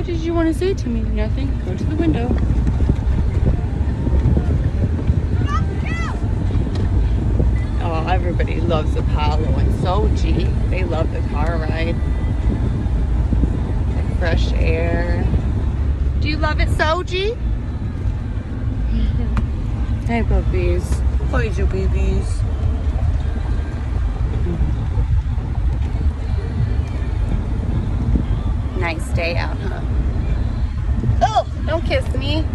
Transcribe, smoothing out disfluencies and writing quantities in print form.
did you want to say to me? Nothing. Go to the window. Oh, everybody loves Apollo and Soji. They love the car ride. The fresh air. Do you love it, Soji? Hey, puppies. How is your babies? Nice day out, huh? Oh, don't kiss me.